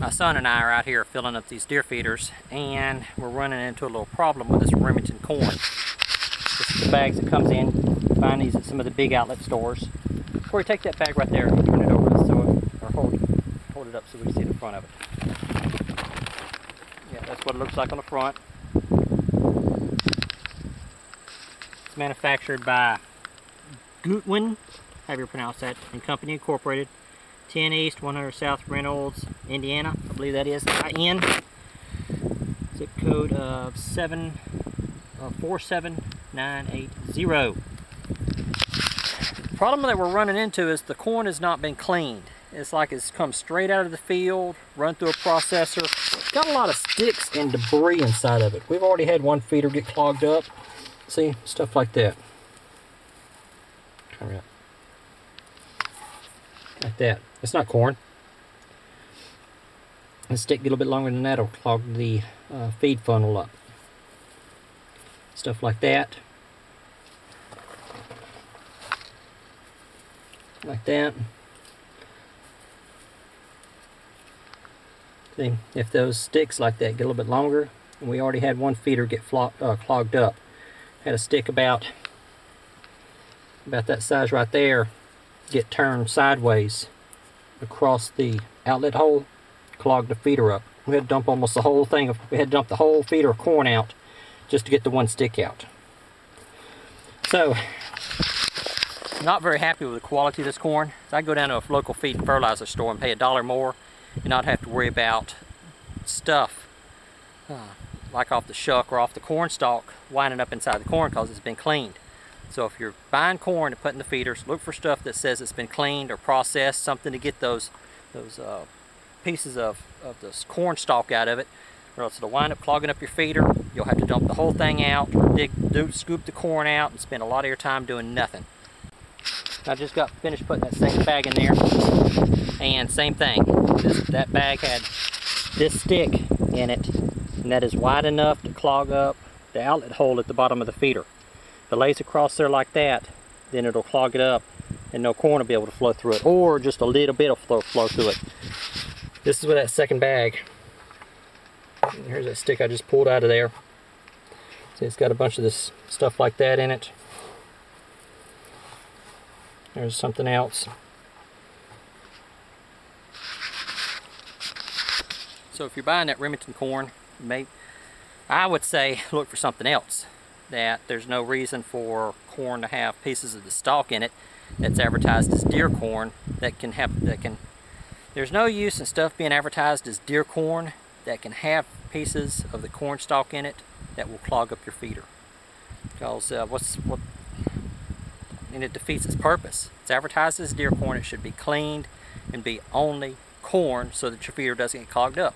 My son and I are out here filling up these deer feeders, and we're running into a little problem with this Remington corn. This is the bags that comes in. You find these at some of the big outlet stores. Corey, take that bag right there and turn it over or hold it up so we can see the front of it. Yeah, that's what it looks like on the front. It's manufactured by Goodwin, however you pronounce that, and Company Incorporated. 10 East, 100 South Reynolds, Indiana. I believe that is IN. Zip code of 47980. The problem that we're running into is the corn has not been cleaned. It's like it's come straight out of the field, run through a processor. It's got a lot of sticks and debris inside of it. We've already had one feeder get clogged up. See, stuff like that. Come here. Like that. It's not corn. The stick get a little bit longer than that will clog the feed funnel up. Stuff like that. Like that. See, if those sticks like that get a little bit longer, and we already had one feeder get clogged up. Had a stick about that size right there get turned sideways across the outlet hole, clogged the feeder up. We had to dump almost the whole thing. We had to dump the whole feeder of corn out just to get the one stick out. So, not very happy with the quality of this corn. So I go down to a local feed and fertilizer store and pay $1 more and not have to worry about stuff like off the shuck or off the corn stalk winding up inside the corn because it's been cleaned. So if you're buying corn and putting the feeders, look for stuff that says it's been cleaned or processed, something to get those pieces of this corn stalk out of it, or else it'll wind up clogging up your feeder. You'll have to dump the whole thing out, scoop the corn out, and spend a lot of your time doing nothing. I just got finished putting that second bag in there, and same thing. That bag had this stick in it, and that is wide enough to clog up the outlet hole at the bottom of the feeder. If it lays across there like that, then it'll clog it up and no corn will be able to flow through it, or just a little bit will flow through it. This is with that second bag. And here's that stick I just pulled out of there. See, it's got a bunch of this stuff like that in it. There's something else. So if you're buying that Remington corn, I would say look for something else. That there's no reason for corn to have pieces of the stalk in it that's advertised as deer corn there's no use in stuff being advertised as deer corn that can have pieces of the corn stalk in it that will clog up your feeder, because it defeats its purpose. It's advertised as deer corn. It should be cleaned and be only corn so that your feeder doesn't get clogged up.